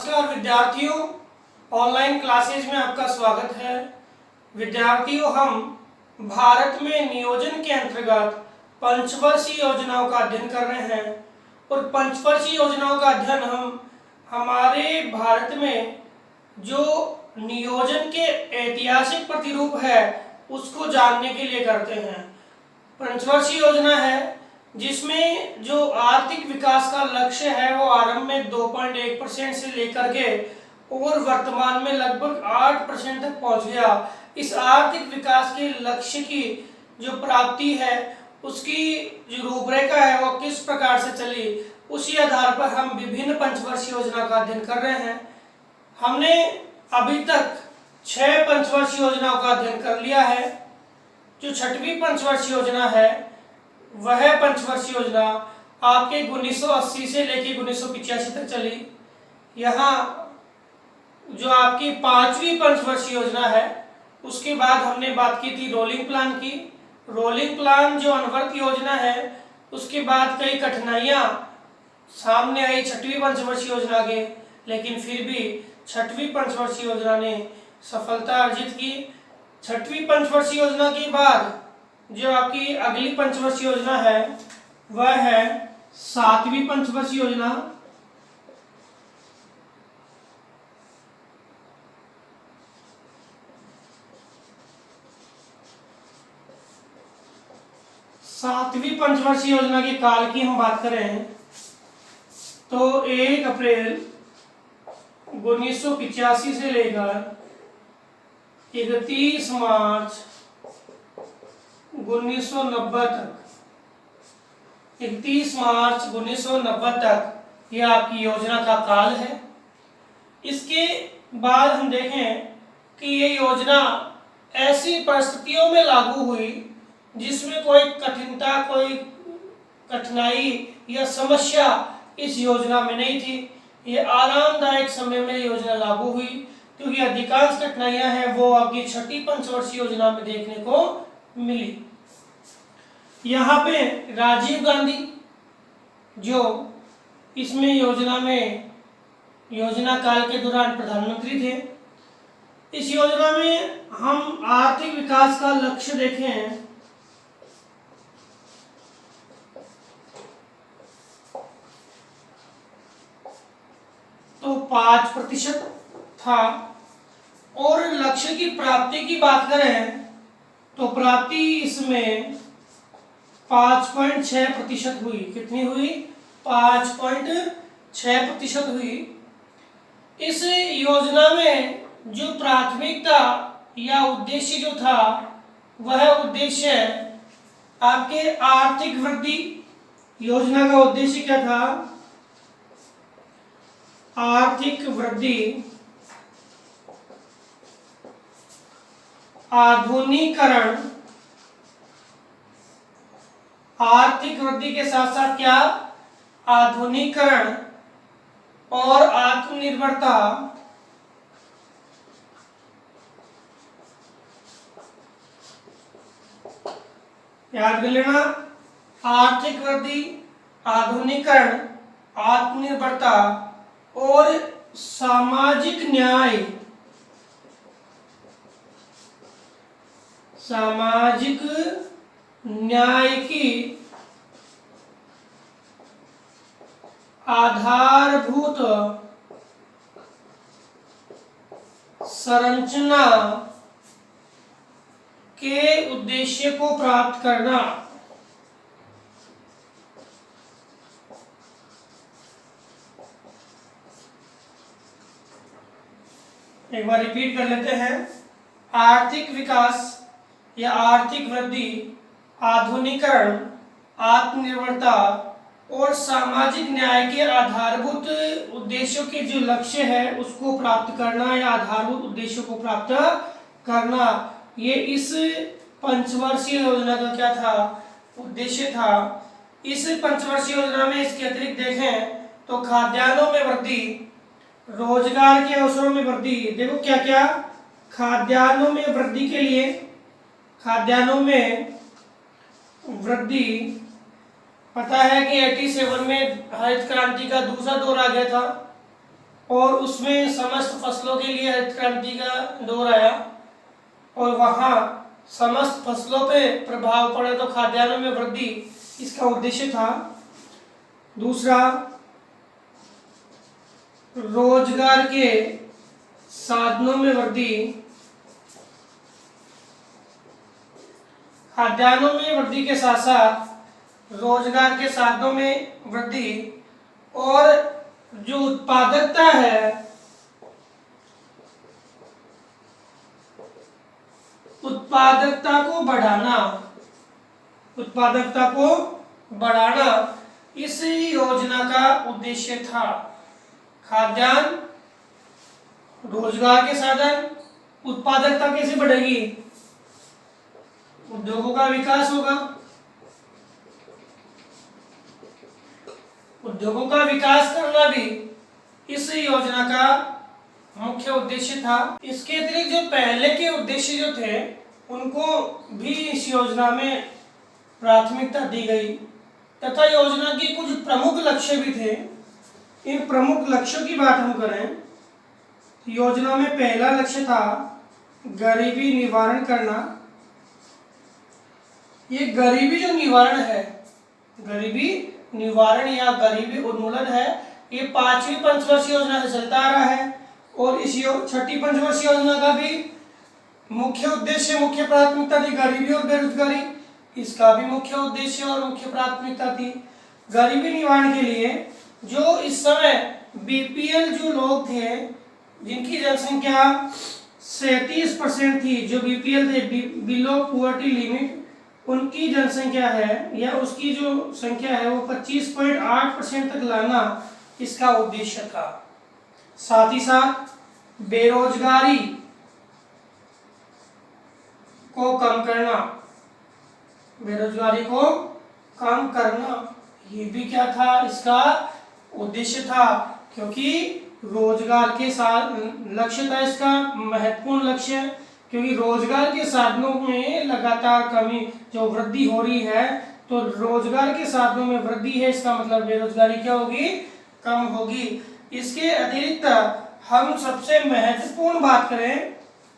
नमस्कार विद्यार्थियों, online classes में आपका स्वागत है। विद्यार्थियों, हम भारत में नियोजन के अंतर्गत पंचवर्षीय योजनाओं का अध्ययन कर रहे हैं और पंचवर्षीय योजनाओं का अध्ययन हम हमारे भारत में जो नियोजन के ऐतिहासिक प्रतिरूप है उसको जानने के लिए करते हैं। पंचवर्षीय योजना है जिसमें जो आर्थिक विकास का लक्ष्य है वो आरंभ में 2.1% से लेकर के और वर्तमान में लगभग 8% तक पहुंच गया। इस आर्थिक विकास के लक्ष्य की जो प्राप्ति है उसकी जो रूपरेखा है वो किस प्रकार से चली, उसी आधार पर हम विभिन्न पंचवर्षीय योजना का अध्ययन कर रहे हैं। हमने अभी तक 6 पंचवर्षीय योजनाओं का अध्ययन कर लिया है। जो 6वीं पंचवर्षीय योजना है वह पंचवर्षीय योजना आपके 1980 से लेकर 1985 तक चली। यहाँ जो आपकी 5वीं पंचवर्षीय योजना है उसके बाद हमने बात की थी रोलिंग प्लान की। रोलिंग प्लान जो अनवर्त योजना है उसके बाद कई कठिनाइयाँ सामने आई 6वीं पंचवर्षीय योजना के, लेकिन फिर भी 6वीं पंचवर्षीय योजना ने सफलता अर्जित की। 6वीं पंचवर्षीय योजना के बाद जो आपकी अगली पंचवर्षीय योजना है वह है 7वीं पंचवर्षीय योजना। सातवीं पंचवर्षीय योजना के काल की हम बात करें तो 1 अप्रैल 1985 से लेकर 31 मार्च 1990 तक, 31 मार्च 1990 तक यह आपकी योजना का काल है। इसके बाद हम देखें कि ये योजना ऐसी परिस्थितियों में लागू हुई जिसमें कोई कठिनता, कोई कठिनाई या समस्या इस योजना में नहीं थी। ये आरामदायक समय में योजना लागू हुई क्योंकि अधिकांश कठिनाइयां हैं वो आपकी 6वीं पंचवर्षीय योजना में देखने को मिली। यहाँ पे राजीव गांधी जो इसमें योजना में योजना काल के दौरान प्रधानमंत्री थे। इस योजना में हम आर्थिक विकास का लक्ष्य देखें तो 5% था और लक्ष्य की प्राप्ति की बात करें तो प्राप्ति इसमें 5.6% हुई। कितनी हुई? 5.6% हुई। इस योजना में जो प्राथमिकता या उद्देश्य जो था वह उद्देश्य आपके आर्थिक वृद्धि। योजना का उद्देश्य क्या था? आर्थिक वृद्धि, आधुनिकीकरण, आर्थिक वृद्धि के साथ साथ क्या? आधुनिकीकरण और आत्मनिर्भरता। याद कर लेना, आर्थिक वृद्धि, आधुनिकीकरण, आत्मनिर्भरता और सामाजिक न्याय। सामाजिक न्याय की आधारभूत संरचना के उद्देश्य को प्राप्त करना। एक बार रिपीट कर लेते हैं। आर्थिक विकास या आर्थिक वृद्धि, आधुनिकीकरण, आत्मनिर्भरता और सामाजिक न्याय के आधारभूत उद्देश्यों के जो लक्ष्य है उसको प्राप्त करना या आधारभूत उद्देश्यों को प्राप्त करना, ये इस पंचवर्षीय योजना का क्या था? उद्देश्य था। इस पंचवर्षीय योजना में इसके अतिरिक्त देखें तो खाद्यान्नों में वृद्धि, रोजगार के अवसरों में वृद्धि। देखो क्या क्या खाद्यान्नों में वृद्धि के लिए, खाद्यान्नों में वृद्धि, पता है कि 87 में हरित क्रांति का दूसरा दौर आ गया था और उसमें समस्त फसलों के लिए हरित क्रांति का दौर आया और वहाँ समस्त फसलों पे प्रभाव पड़े तो खाद्यान्नों में वृद्धि इसका उद्देश्य था। दूसरा, रोजगार के साधनों में वृद्धि, खाद्यान्नों में वृद्धि के साथ साथ रोजगार के साधनों में वृद्धि और जो उत्पादकता है, उत्पादकता को बढ़ाना, उत्पादकता को बढ़ाना इस योजना का उद्देश्य था। खाद्यान्न, रोजगार के साधन, उत्पादकता कैसे बढ़ेगी? उद्योगों का विकास होगा, उद्योगों का विकास करना भी इस योजना का मुख्य उद्देश्य था। इसके अतिरिक्त जो पहले के उद्देश्य जो थे उनको भी इस योजना में प्राथमिकता दी गई तथा योजना के कुछ प्रमुख लक्ष्य भी थे। इन प्रमुख लक्ष्यों की बात हम करें, योजना में पहला लक्ष्य था गरीबी निवारण करना। ये गरीबी जो निवारण है, गरीबी निवारण या गरीबी उन्मूलन है, ये 5वीं पंचवर्षीय योजना से चलता आ रहा है और इस छठी पंचवर्षीय योजना का भी मुख्य उद्देश्य, मुख्य प्राथमिकता थी गरीबी और बेरोजगारी। इसका भी मुख्य उद्देश्य और मुख्य प्राथमिकता थी गरीबी निवारण के लिए। जो इस समय बीपीएल जो लोग थे जिनकी जनसंख्या 37% थी, जो बीपीएल थे, बिलो पुअर्टी लिमिट, उनकी जनसंख्या है या उसकी जो संख्या है वो 25.8% तक लाना इसका उद्देश्य था। साथ ही साथ बेरोजगारी को कम करना, बेरोजगारी को कम करना ये भी क्या था, इसका उद्देश्य था, क्योंकि रोजगार के साथ लक्ष्य था इसका महत्वपूर्ण लक्ष्य, क्योंकि रोजगार के साधनों में लगातार कमी जो वृद्धि हो रही है, तो रोजगार के साधनों में वृद्धि है, इसका मतलब बेरोजगारी क्या होगी, कम होगी। इसके अतिरिक्त हम सबसे महत्वपूर्ण बात करें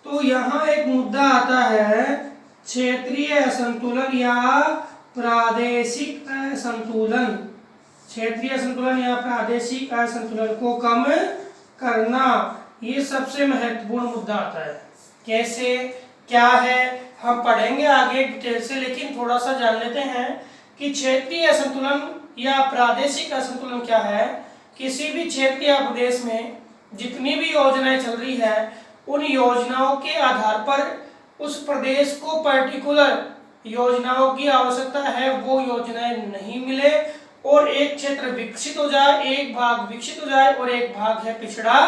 तो यहाँ एक मुद्दा आता है क्षेत्रीय असंतुलन या प्रादेशिक असंतुलन। क्षेत्रीय असंतुलन या प्रादेशिक असंतुलन को कम करना, ये सबसे महत्वपूर्ण मुद्दा आता है। कैसे, क्या है, हम पढ़ेंगे आगे डिटेल से, लेकिन थोड़ा सा जान लेते हैं कि क्षेत्रीय असंतुलन या प्रादेशिक असंतुलन क्या है। किसी भी क्षेत्र या प्रदेश में जितनी भी योजनाएं चल रही है, उन योजनाओं के आधार पर उस प्रदेश को पर्टिकुलर योजनाओं की आवश्यकता है, वो योजनाएं नहीं मिले और एक क्षेत्र विकसित हो जाए, एक भाग विकसित हो जाए और एक भाग है पिछड़ा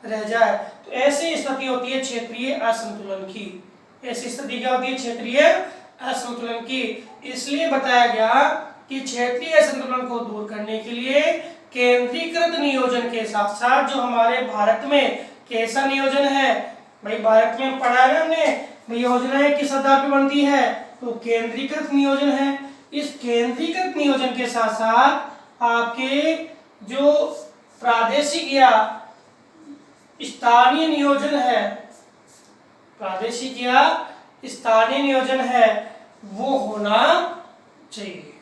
रह जाए। तो ऐसी स्थिति होती है क्षेत्रीय असंतुलन की। ऐसी स्थिति क्या होती है, क्षेत्रीय असंतुलन की। इसलिए बताया गया कि क्षेत्रीय असंतुलन को दूर करने के लिए केंद्रीकृत नियोजन के साथ साथ जो हमारे भारत में कैसा नियोजन है, भाई भारत में पढ़ा है हमने, भाई योजनाएं किस आधार पर बनती है, तो केंद्रीकृत नियोजन है। इस केंद्रीकृत नियोजन के साथ साथ आपके जो प्रादेशिक या स्थानीय नियोजन है, प्रादेशिक या स्थानीय नियोजन है, वो होना चाहिए।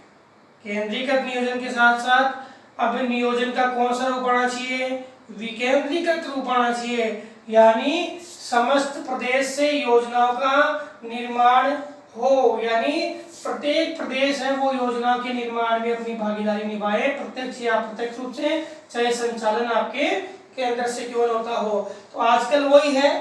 केंद्रीकृत नियोजन के साथ साथ अब नियोजन का कौन सा रूप आना चाहिए, विकेंद्रीकृत रूप आना चाहिए, यानी समस्त प्रदेश से योजनाओं का निर्माण हो, यानी प्रत्येक प्रदेश है वो योजना के निर्माण में अपनी भागीदारी निभाए, प्रत्यक्ष या अप्रत्यक्ष रूप से, चाहे संचालन आपके केंद्र से क्यों न होता हो। तो आजकल वही है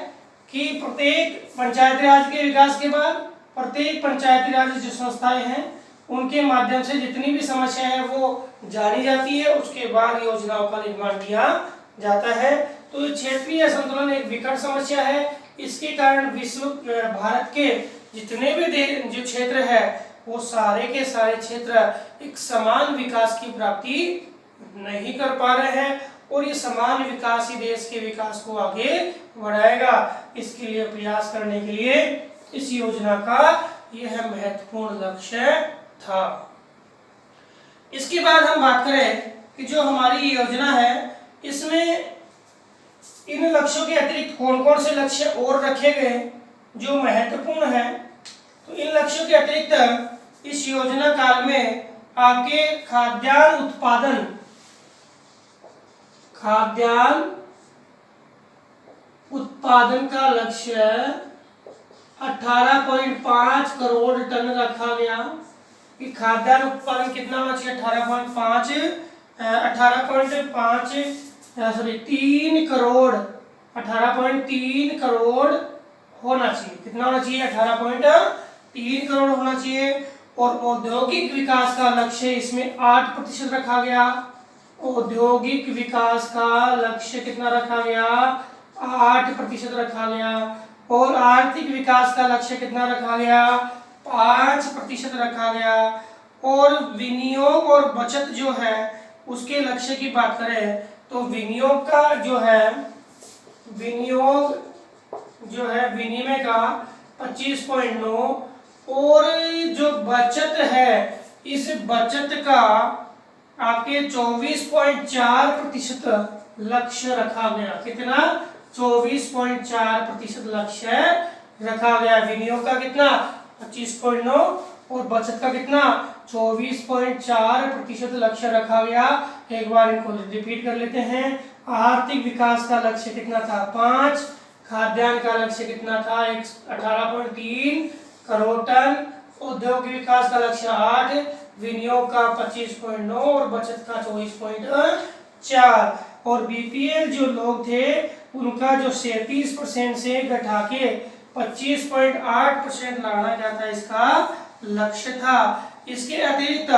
कि प्रत्येक पंचायती राज के विकास के बाद प्रत्येक पंचायती राज जो संस्थाएं हैं उनके माध्यम से जितनी भी समस्या है वो जानी जाती है, उसके बाद योजनाओं का निर्माण किया जाता है। तो क्षेत्रीय असंतुलन एक विकट समस्या है। इसके कारण विश्व भारत के जितने भी जो क्षेत्र है वो सारे के सारे क्षेत्र एक समान विकास की प्राप्ति नहीं कर पा रहे हैं और ये समान विकास ही देश के विकास को आगे बढ़ाएगा। इसके लिए प्रयास करने के लिए इस योजना का यह महत्वपूर्ण लक्ष्य था। इसके बाद हम बात करें कि जो हमारी योजना है इसमें इन लक्ष्यों के अतिरिक्त कौन कौन से लक्ष्य और रखे गए जो महत्वपूर्ण है? तो इन लक्ष्यों के अतिरिक्त इस योजना काल में आपके खाद्यान्न उत्पादन का लक्ष्य 18.5 करोड़ टन रखा गया कि खाद्यान्न उत्पादन कितना होना चाहिए? 18.3 करोड़ होना चाहिए। कितना होना चाहिए? 18.3 करोड़ होना चाहिए। और औद्योगिक विकास का लक्ष्य इसमें 8% रखा गया। औद्योगिक विकास का लक्ष्य कितना रखा गया? 8% रखा गया। और आर्थिक विकास का लक्ष्य कितना रखा गया? 5% रखा गया। और विनियोग और बचत जो है उसके लक्ष्य की बात करें तो विनियोग का जो है विनिमय का 25.9 और जो बचत है इस बचत का आपके 24.4% लक्ष्य रखा गया। कितना? 24.4% लक्ष्य रखा गया। विनियोग का कितना? 25.9 और बचत का कितना? 24.4% लक्ष्य रखा गया। एक बार इनको रिपीट कर लेते हैं। आर्थिक विकास का लक्ष्य कितना था? 5। खाद्यान्न का लक्ष्य कितना था? 18.3 करोड़ टन। औद्योगिक विकास का लक्ष्य 8, विनियोग का 25.9 और बचत का 24.4। और बीपीएल जो लोग थे उनका जो 37% से घटा के 25.8% लाना क्या था? इसका लक्ष्य था। इसके अतिरिक्त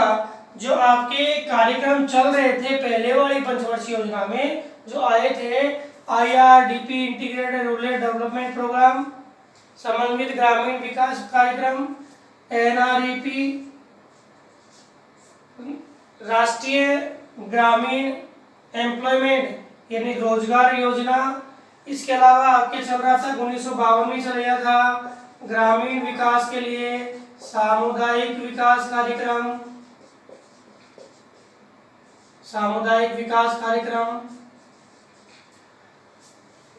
जो आपके कार्यक्रम चल रहे थे पहले वाली पंचवर्षीय योजना में जो आए थे, IRDP integrated rural development program, समन्वित ग्रामीण विकास कार्यक्रम, NREP, राष्ट्रीय ग्रामीण एम्प्लॉयमेंट यानी रोजगार योजना। इसके अलावा आपके चल रहा था 1952 में चल रहा था ग्रामीण विकास के लिए सामुदायिक विकास कार्यक्रम,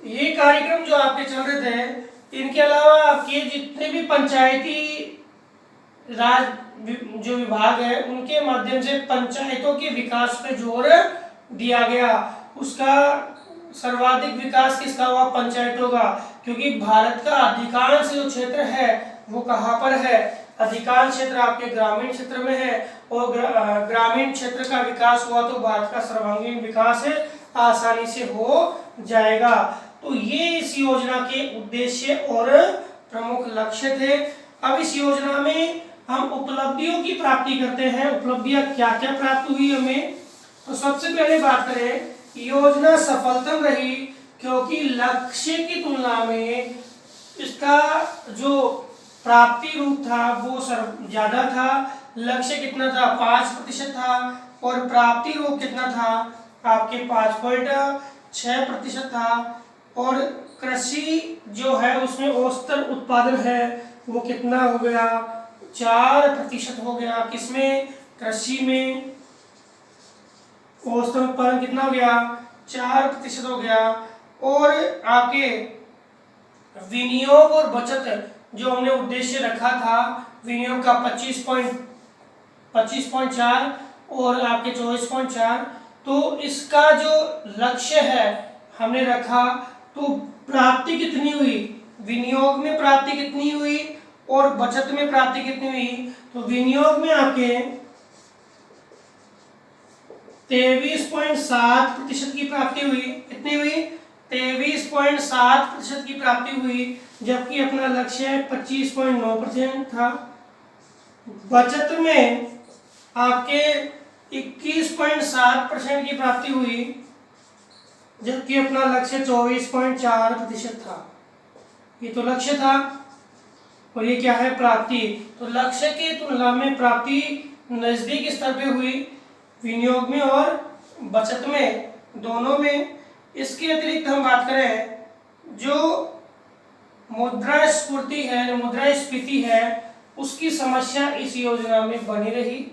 ये कार्यक्रम जो आपके चल रहे थे। इनके अलावा आपके जितने भी पंचायती राज जो विभाग है उनके माध्यम से पंचायतों के विकास पे जोर दिया गया। उसका सर्वाधिक विकास किसका हुआ? पंचायतों का, क्योंकि भारत का अधिकांश जो क्षेत्र है वो कहाँ पर है? अधिकांश क्षेत्र आपके ग्रामीण क्षेत्र में है। और ग्रामीण क्षेत्र का विकास हुआ तो भारत का सर्वांगीण विकास आसानी से हो जाएगा। तो ये इस योजना के उद्देश्य और प्रमुख लक्ष्य थे। अब इस योजना में हम उपलब्धियों की प्राप्ति करते हैं। उपलब्धियां क्या क्या प्राप्त हुई हमें? तो सबसे पहले बात करें, योजना सफलतम रही क्योंकि लक्ष्य की तुलना में इसका जो प्राप्ति रूप था वो ज्यादा था। लक्ष्य कितना था? 5% था और प्राप्ति रूप कितना था? आपके 5.6% था। और कृषि जो है उसमें औसतन उत्पादन है वो कितना हो गया? 4% हो गया। किसमें? कृषि में औसतन उत्पादन कितना हो गया? 4% हो गया। और आपके विनियोग और बचत जो हमने उद्देश्य रखा था, विनियोग का 25.4 और आपके 24.4, तो इसका जो लक्ष्य है हमने रखा तो प्राप्ति कितनी हुई? विनियोग में प्राप्ति कितनी हुई और बचत में प्राप्ति कितनी हुई? तो विनियोग में आपके 23.7% की प्राप्ति हुई। कितनी हुई? 23.7% की प्राप्ति हुई, जबकि अपना लक्ष्य 25.9% था। बचत में आपके 21.7% की प्राप्ति हुई, जबकि अपना लक्ष्य 24.4% था। ये तो लक्ष्य था और ये क्या है? प्राप्ति। तो लक्ष्य की तुलना में प्राप्ति नजदीक स्तर पे हुई, विनियोग में और बचत में, दोनों में। इसके अतिरिक्त हम बात करें जो मुद्रास्फीति है उसकी समस्या इस योजना में बनी रही।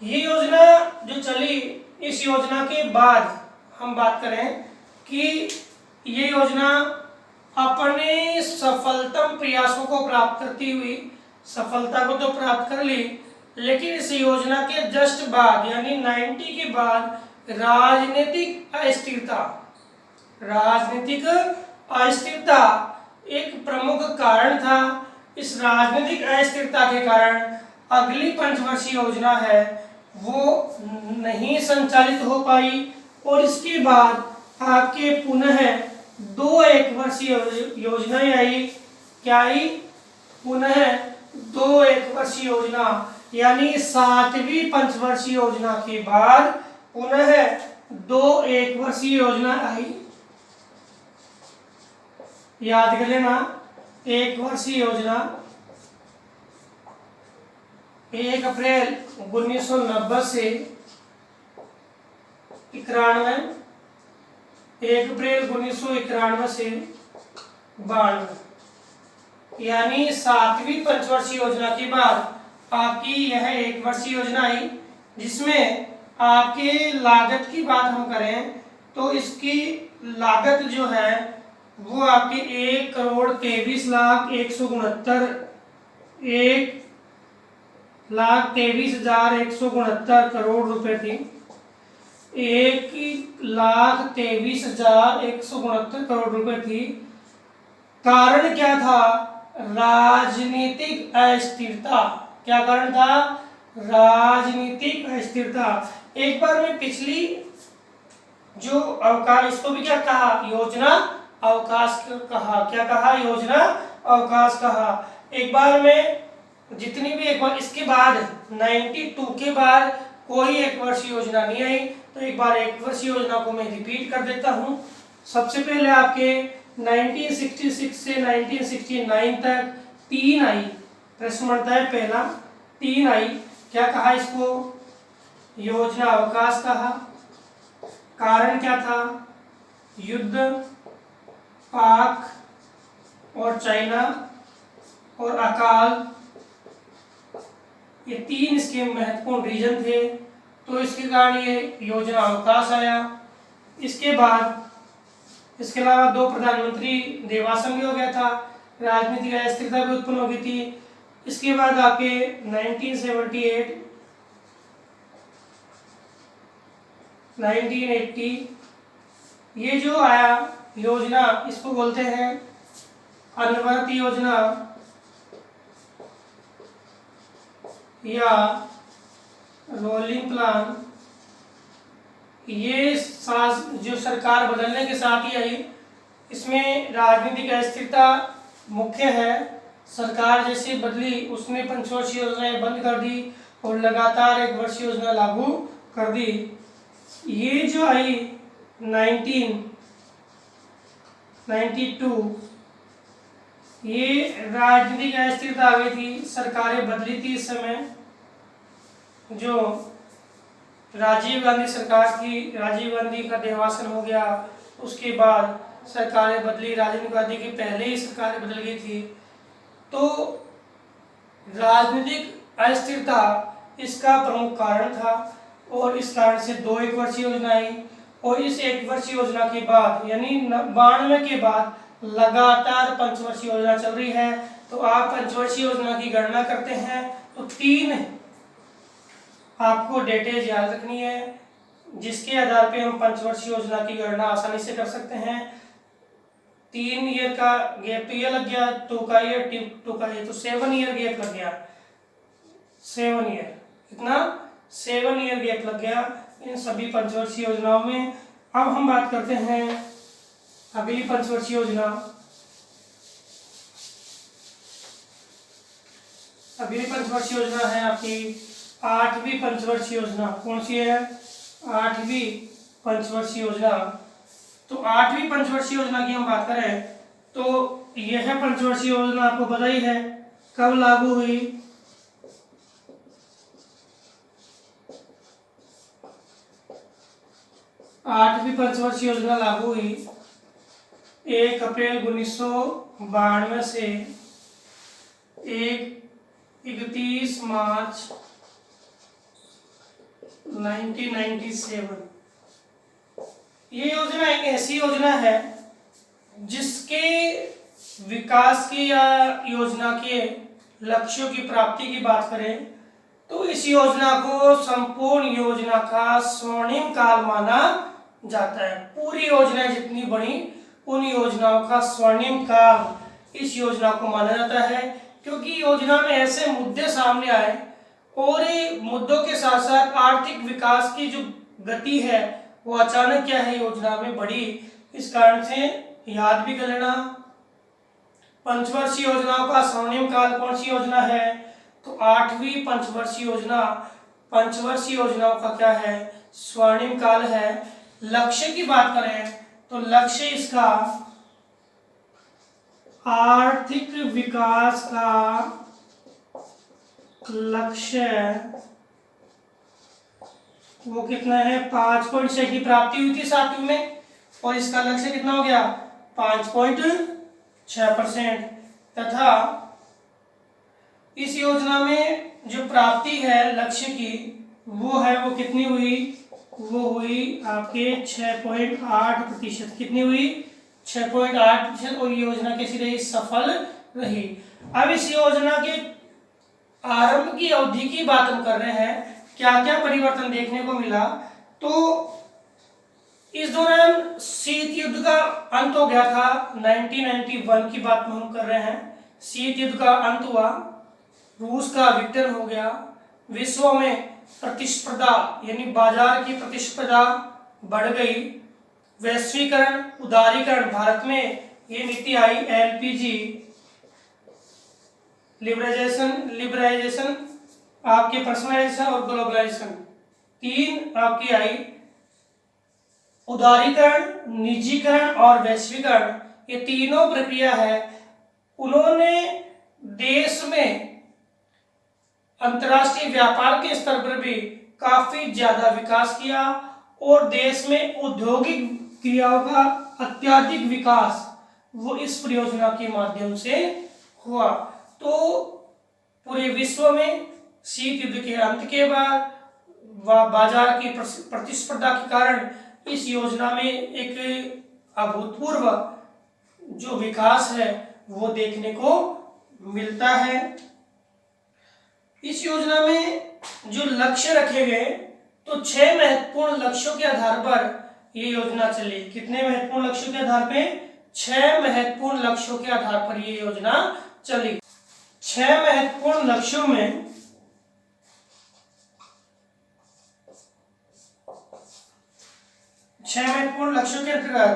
ये योजना जो चली, इस योजना के बाद हम बात करें कि ये योजना अपने सफलतम प्रयासों को प्राप्त करती हुई सफलता को तो प्राप्त कर ली, लेकिन इस योजना के जस्ट बाद यानी 90 के बाद राजनीतिक अस्थिरता एक प्रमुख कारण था। इस राजनीतिक अस्थिरता के कारण अगली पंचवर्षीय योजना है वो नहीं संचालित हो पाई, और इसके बाद आपके पुनः 2 एक वर्षीय योजनाएं आई। क्या आई? पुनः 2 एक वर्षीय योजना, यानी 7वीं पंचवर्षीय योजना के बाद पुनः 2 एक वर्षीय योजना आई। याद कर लेना, एक वर्षीय योजना 1 अप्रैल 1990 से 91, 1 अप्रैल 1991 से 92, यानी 7वीं पंचवर्षीय योजना के बाद आपकी यह एक वर्षीय योजना आई, जिसमें आपके लागत की बात हम करें तो इसकी लागत जो है वो आपकी 1,23,169 करोड़ रुपए थी। 1,23,169 करोड़ रुपए थी। कारण क्या था? राजनीतिक अस्थिरता। क्या कारण था? राजनीतिक अस्थिरता। एक बार मैं पिछली जो अवकाश, इसको भी क्या कहा? योजना अवकाश कहा। क्या कहा? योजना अवकाश कहा। एक बार में जितनी भी एक बार इसके बाद 92 के बाद कोई एक वर्षीय योजना नहीं आई, तो एक बार एक वर्षीय योजना को मैं रिपीट कर देता हूं। सबसे पहले आपके 1966 से 1969 तक 3 आई। प्रश्न बनता है पहला, 3 आई। क्या कहा इसको? योजना अवकाश कहा। कारण क्या था? युद्ध, पाक और चाइना और अकाल, ये 3 इसके महत्वपूर्ण रीजन थे, तो इसके कारण ये योजना अवकाश आया। इसके बाद इसके अलावा 2 प्रधानमंत्री देवासन भी हो गया था, राजनीतिक अस्थिरता भी उत्पन्न हो गई थी। इसके बाद आपके 1978, 1980 ये जो आया योजना, इसको बोलते हैं अनवरत योजना या रोलिंग प्लान। ये जो सरकार बदलने के साथ ही आई, इसमें राजनीतिक अस्थिरता मुख्य है। सरकार जैसे बदली उसने पंचवर्षीय योजनाएं बंद कर दी और लगातार एक वर्षीय योजना लागू कर दी। ये जो आई 1992, ये राजनीतिक अस्थिरता आ गई थी, सरकारें बदली थी। इस समय जो राजीव गांधी सरकार थी, राजीव गांधी का देहावसान हो गया, उसके बाद सरकारें बदली। राजीव गांधी की पहले ही सरकारें बदल गई थी। तो राजनीतिक अस्थिरता इसका प्रमुख कारण था, और इस कारण से 2 एक वर्षीय योजना आई। और इस एक वर्षीय योजना के बाद यानी 92 के बाद लगातार पंचवर्षीय योजना चल रही है। तो आप पंचवर्षीय योजना की गणना करते हैं तो 3 आपको डेटेज याद रखनी है, जिसके आधार पे हम पंचवर्षीय योजना की गणना आसानी से कर सकते हैं। 3 ईयर का गैप तो ये लग गया, 2 का ईयर, 2 का ईयर, तो 7 ईयर गैप लग गया। 7 ईयर, कितना? 7 ईयर गैप लग गया इन सभी पंचवर्षीय योजनाओं में। अब हम बात करते हैं अगली पंचवर्षीय योजना। अगली पंचवर्षीय योजना है आपकी 8वीं पंचवर्षीय योजना। कौन सी है? 8वीं पंचवर्षीय योजना। तो 8वीं पंचवर्षीय योजना की हम बात करें तो यह पंचवर्षीय योजना आपको पता ही है कब लागू हुई। 8वीं पंचवर्षीय योजना लागू हुई 1 अप्रैल 1992 से 31 मार्च 1997। ये योजना एक ऐसी योजना है जिसके विकास की या योजना के लक्ष्यों की प्राप्ति की बात करें तो इस योजना को संपूर्ण योजना का स्वर्णिम काल माना जाता है। पूरी योजनाएं जितनी बनी उन योजनाओं का स्वर्णिम काल इस योजना को माना जाता है, क्योंकि योजना में ऐसे मुद्दे सामने आए और मुद्दों के साथ साथ आर्थिक विकास की जो गति है वो अचानक क्या है योजना में बढ़ी। इस कारण से याद भी कर लेना, पंचवर्षीय योजनाओं का स्वर्णिम काल कौन सी योजना है, तो 8वीं पंचवर्षीय योजना। पंचवर्षीय योजनाओं का क्या है, स्वर्णिम काल है। लक्ष्य की बात करें तो लक्ष्य इसका आर्थिक विकास का लक्ष्य वो कितना है, 5.6 की प्राप्ति हुई थी 7वीं में, और इसका लक्ष्य कितना हो गया 5.6%। तथा इस योजना में जो प्राप्ति है लक्ष्य की वो है वो कितनी हुई, वो हुई आपके 6.8%। कितनी हुई, 6.8%। और योजना कैसी रही, सफल रही। अब इस योजना के आरंभ की अवधि की बात हम कर रहे हैं, क्या क्या परिवर्तन देखने को मिला। तो इस दौरान शीत युद्ध का अंत हो गया था, 1991 की बात हम कर रहे हैं। शीत युद्ध का अंत हुआ, रूस का विघटन हो गया, विश्व में प्रतिस्पर्धा यानी बाजार की प्रतिस्पर्धा बढ़ गई, वैश्वीकरण उदारीकरण, भारत में ये नीति आई, एलपीजी लिबरलाइजेशन आपके पर्सनलाइजेशन और ग्लोबलाइजेशन, 3 आपकी आई। उदारीकरण, निजीकरण और वैश्वीकरण, ये तीनों प्रक्रिया है। उन्होंने देश में अंतर्राष्ट्रीय व्यापार के स्तर पर भी काफी ज्यादा विकास किया और देश में औद्योगिक क्रियाओं का अत्यधिक विकास वो इस परियोजना के माध्यम से हुआ। तो पूरे विश्व में शीत युद्ध के अंत के बाद बाजार की प्रतिस्पर्धा के कारण इस योजना में एक अभूतपूर्व जो विकास है वो देखने को मिलता है। इस योजना में जो लक्ष्य रखे गए तो 6 महत्वपूर्ण लक्ष्यों के आधार पर ये योजना चली। कितने महत्वपूर्ण लक्ष्यों के आधार पे, 6 महत्वपूर्ण लक्ष्यों के आधार पर ये योजना चली। 6 महत्वपूर्ण लक्ष्यों में के अंतर्गत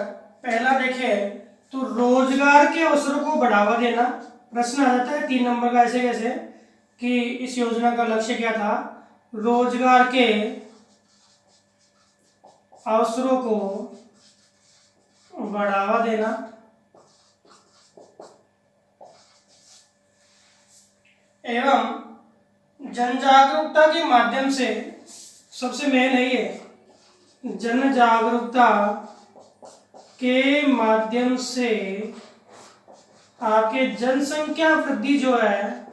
पहला देखें तो रोजगार के अवसरों को बढ़ावा देना। प्रश्न आ जाता है 3 नंबर का ऐसे कैसे कि इस योजना का लक्ष्य क्या था, रोजगार के अवसरों को बढ़ावा देना। एवं जन जागरूकता के माध्यम से, सबसे मेन है ये, जन जागरूकता के माध्यम से आपके जनसंख्या वृद्धि जो है,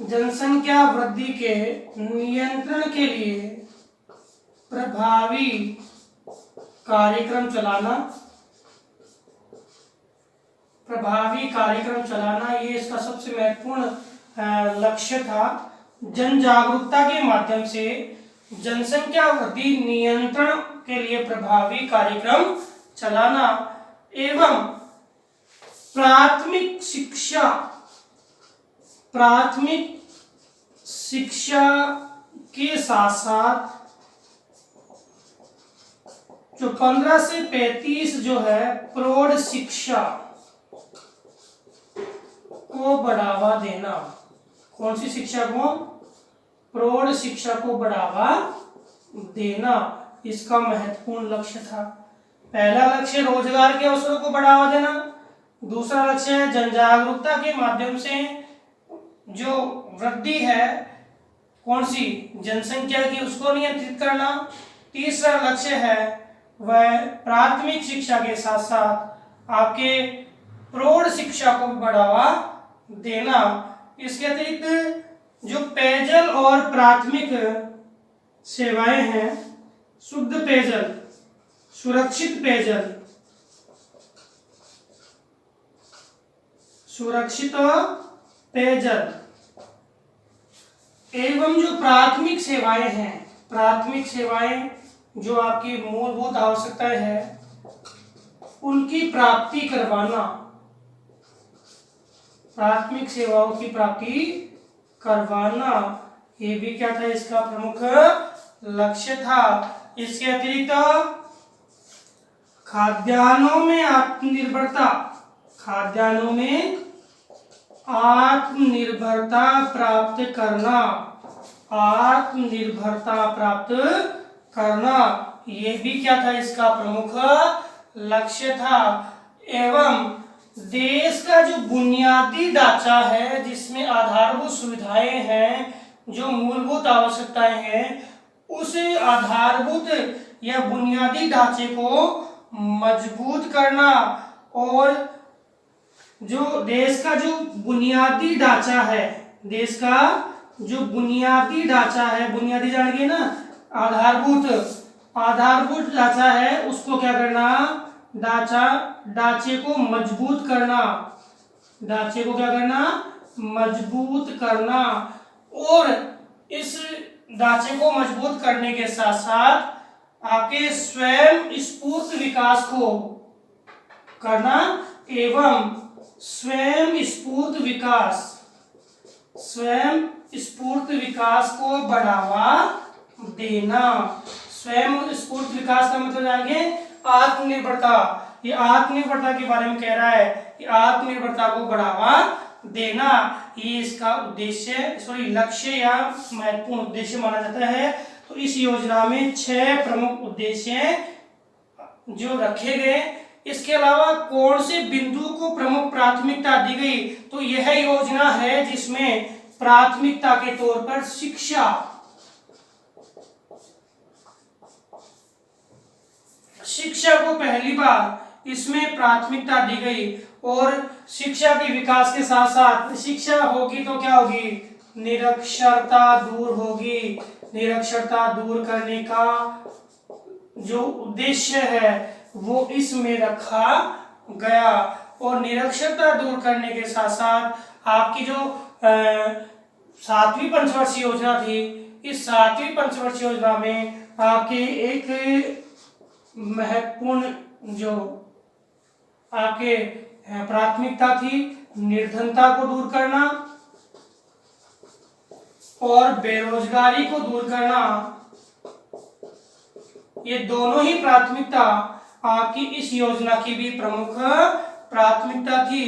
जनसंख्या वृद्धि के नियंत्रण के लिए प्रभावी कार्यक्रम चलाना, ये इसका सबसे महत्वपूर्ण लक्ष्य था। जन जागरूकता के माध्यम से जनसंख्या वृद्धि नियंत्रण के लिए प्रभावी कार्यक्रम चलाना एवं प्राथमिक शिक्षा के साथ साथ जो 15 से 35 जो है प्रौढ़ शिक्षा को बढ़ावा देना। कौन सी शिक्षा को, प्रौढ़ शिक्षा को बढ़ावा देना, इसका महत्वपूर्ण लक्ष्य था। पहला लक्ष्य रोजगार के अवसरों को बढ़ावा देना, दूसरा लक्ष्य है जन जागरूकता के माध्यम से जो वृद्धि है कौन सी, जनसंख्या की, उसको नियंत्रित करना। तीसरा लक्ष्य है वह प्राथमिक शिक्षा के साथ साथ आपके प्रौढ़ शिक्षा को बढ़ावा देना। इसके अतिरिक्त जो पेयजल और प्राथमिक सेवाएं हैं, शुद्ध पेयजल, सुरक्षित पेयजल सुरक्षित पेयजल एवं जो प्राथमिक सेवाएं हैं, प्राथमिक सेवाएं जो आपकी मूलभूत आवश्यकताएं हैं उनकी प्राप्ति करवाना, प्राथमिक सेवाओं की प्राप्ति करवाना, ये भी क्या था, इसका प्रमुख लक्ष्य था। इसके अतिरिक्त खाद्यान्नों में आत्मनिर्भरता, खाद्यान्नों में आत्मनिर्भरता प्राप्त करना, आत्मनिर्भरता प्राप्त करना, ये भी क्या था, इसका प्रमुख लक्ष्य था। एवं देश का जो बुनियादी ढांचा है, जिसमें आधारभूत सुविधाएं हैं, जो मूलभूत आवश्यकताएं हैं, उस आधारभूत या बुनियादी ढांचे को मजबूत करना, और जो देश का जो बुनियादी ढांचा है, देश का जो बुनियादी ढांचा है, बुनियादी जानेंगे ना, आधारभूत, आधारभूत ढांचा है, उसको क्या करना, ढांचे को मजबूत करना, ढांचे को क्या करना, मजबूत करना। और इस ढांचे को मजबूत करने के साथ साथ आपके स्वयं स्फूर्त विकास को करना, एवं स्वयं स्फूर्त विकास, स्वयं स्फूर्त विकास को बढ़ावा देना। स्वयं स्फूर्त विकास का मतलब जानेंगे आत्मनिर्भरता। ये आत्मनिर्भरता के बारे में कह रहा है कि आत्मनिर्भरता को बढ़ावा देना, ये इसका उद्देश्य, सॉरी लक्ष्य या महत्वपूर्ण उद्देश्य माना जाता है। तो इस योजना में 6 प्रमुख उद्देश्य जो रखे गए। इसके अलावा कौन से बिंदु को प्रमुख प्राथमिकता दी गई, तो यह योजना है जिसमें प्राथमिकता के तौर पर शिक्षा, शिक्षा को पहली बार इसमें प्राथमिकता दी गई। और शिक्षा के विकास के साथ साथ शिक्षा होगी तो क्या होगी, निरक्षरता दूर होगी। निरक्षरता दूर करने का जो उद्देश्य है वो इसमें रखा गया। और निरक्षरता दूर करने के साथ साथ आपकी जो 7वीं पंचवर्षीय योजना थी, इस 7वीं पंचवर्षीय योजना में आपके एक महत्वपूर्ण जो आपके प्राथमिकता थी, निर्धनता को दूर करना और बेरोजगारी को दूर करना। ये दोनों ही प्राथमिकता आपकी इस योजना की भी प्रमुख प्राथमिकता थी।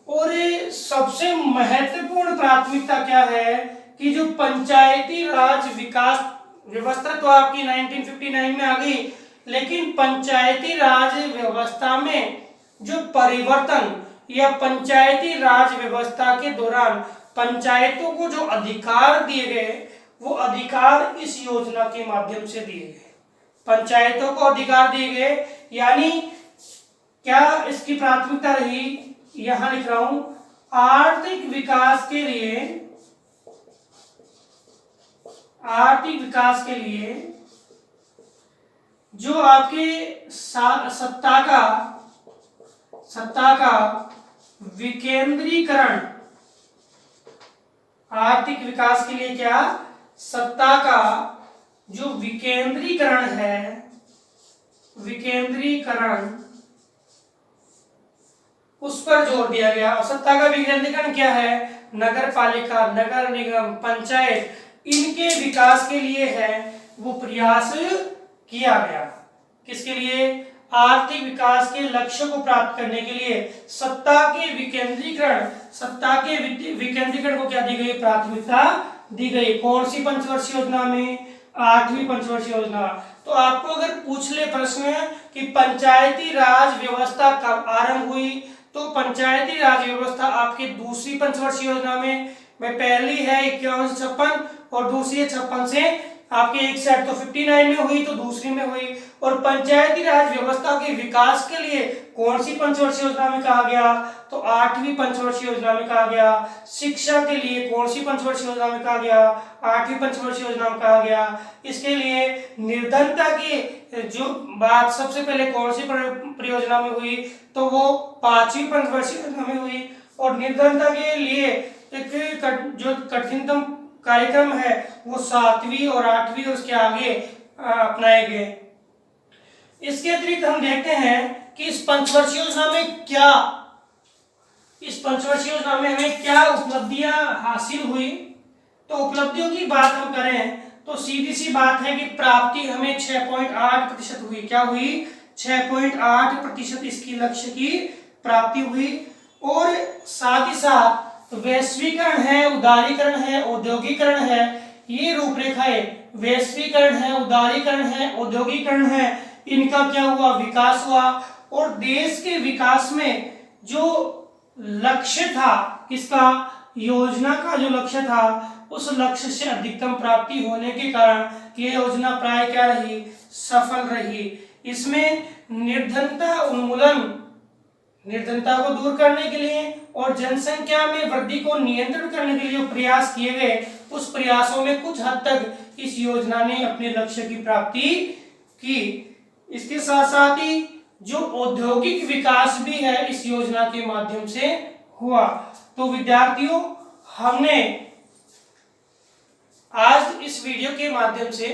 और सबसे महत्वपूर्ण प्राथमिकता क्या है कि जो पंचायती राज विकास व्यवस्था तो आपकी 1959 में आ गई, लेकिन पंचायती राज व्यवस्था में जो परिवर्तन या पंचायती राज व्यवस्था के दौरान पंचायतों को जो अधिकार दिए गए, वो अधिकार इस योजना के माध्यम से दिए गए। पंचायतों को अधिकार दिए गए, यानी क्या इसकी प्राथमिकता रही, यहां लिख रहा हूं, आर्थिक विकास के लिए, आर्थिक विकास के लिए जो आपके सत्ता का विकेंद्रीकरण, आर्थिक विकास के लिए क्या, सत्ता का जो विकेंद्रीकरण है, विकेंद्रीकरण, उस पर जोर दिया गया। और सत्ता का विकेंद्रीकरण क्या है, नगर पालिका, नगर निगम, पंचायत, इनके विकास के लिए है वो प्रयास किया गया। किसके लिए, आर्थिक विकास के लक्ष्य को प्राप्त करने के लिए सत्ता के विकेंद्रीकरण, सत्ता के विकेंद्रीकरण को क्या दी गई, प्राथमिकता दी गई। कौन सी पंचवर्षीय योजना में, 8वीं पंचवर्षीय योजना। तो आपको अगर पूछ ले प्रश्न कि पंचायती राज व्यवस्था कब आरंभ हुई, तो पंचायती राज व्यवस्था आपकी दूसरी पंचवर्षीय योजना में पहली है 51-56 और दूसरी है 56 से आपके एक सेट तो 59 में हुई, तो दूसरी में हुई। और पंचायती राज व्यवस्था के विकास के लिए कौन सी पंचवर्षीय योजना में कहा गया, तो 8वीं पंचवर्षीय योजना में कहा गया। शिक्षा के लिए कौन सी पंचवर्षीय योजना में कहा गया, 8वीं पंचवर्षीय योजना में कहा गया। इसके लिए निर्धनता की जो बात सबसे पहले कौन सी परियोजना में हुई, तो वो 5वीं पंचवर्षीय योजना में हुई। और निर्धनता के लिए जो कठिनतम कार्यक्रम है वो 7वीं और 8वीं और उसके आगे अपनाए गए। इसके अतिरिक्त हम देखते हैं कि इस पंचवर्षीय योजना में हमें क्या उपलब्धियां हासिल हुई। तो उपलब्धियों की बात हम करें तो सीधी सी बात है कि प्राप्ति हमें 6.8% हुई। क्या हुई? 6.8% इसकी लक्ष्य की प्राप्ति हुई। और साथ ही साथ वैश्वीकरण है, उदारीकरण है, औद्योगिकरण है, ये रूपरेखाएं वैश्वीकरण है, उदारीकरण है, औद्योगिकरण है, इनका क्या हुआ? विकास हुआ। और देश के विकास में जो लक्ष्य था, किसका? योजना का जो लक्ष्य था, उस लक्ष्य से अधिकतम प्राप्ति होने के कारण ये योजना प्राय क्या रही? सफल रही। इसमें निर्धनता उन्मूलन, निर्धनता को दूर करने के लिए और जनसंख्या में वृद्धि को नियंत्रण करने के लिए जो प्रयास किए गए, उस प्रयासों में कुछ हद तक इस योजना ने अपने लक्ष्य की प्राप्ति की। इसके साथ साथ ही जो औद्योगिक विकास भी है इस योजना के माध्यम से हुआ। तो विद्यार्थियों, हमने आज इस वीडियो के माध्यम से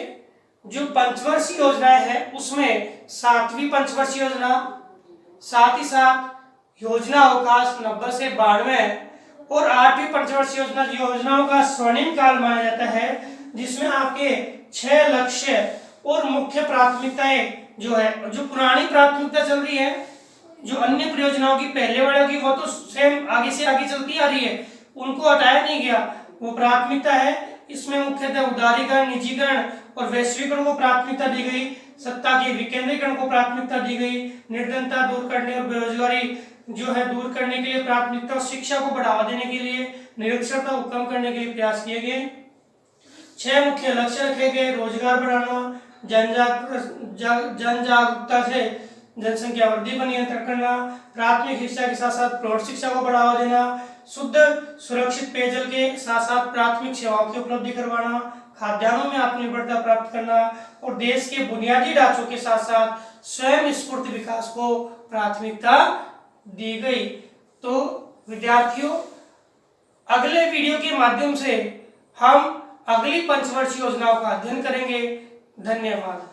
जो पंचवर्षीय योजनाएं है उसमें 7वीं पंचवर्षीय योजना, साथ ही साथ योजना अवकाश 90 से 92 और 8वीं पंचवर्षीय योजनाओं का स्वर्णिम काल माना जाता है, जिसमें आपके 6 लक्ष्य और मुख्य प्राथमिकताएं जो है, जो पुरानी प्राथमिकता चल रही है, जो अन्य परियोजनाओं की पहले वाले की वो तो सेम आगे से आगे चलती आ रही है, उनको हटाया नहीं गया, वो प्राथमिकता है। इसमें मुख्यतः उदारीकरण, निजीकरण और वैश्वीकरण को प्राथमिकता दी गई, सत्ता के विकेंद्रीकरण को प्राथमिकता दी गई, निर्धनता दूर करने और बेरोजगारी जो है दूर करने के लिए प्राथमिकता, शिक्षा को बढ़ावा देने के लिए, निरक्षरता को कम करने के लिए प्रयास किए गए। 6 मुख्य लक्ष्य रखे गए: रोजगार बढ़ाना, जन जागरूकता से जनसंख्या वृद्धि पर नियंत्रण करना, प्राथमिक शिक्षा के साथ साथ प्रौढ़ शिक्षा को बढ़ावा देना, शुद्ध सुरक्षित पेयजल के साथ साथ प्राथमिक सेवाओं की उपलब्धि करवाना, खाद्यान्नों में आत्मनिर्भरता प्राप्त करना और देश के बुनियादी ढांचों के साथ साथ स्वयं स्फूर्त विकास को प्राथमिकता दी गई। तो विद्यार्थियों, अगले वीडियो के माध्यम से हम अगली पंचवर्षीय योजनाओं का अध्ययन करेंगे। धन्यवाद।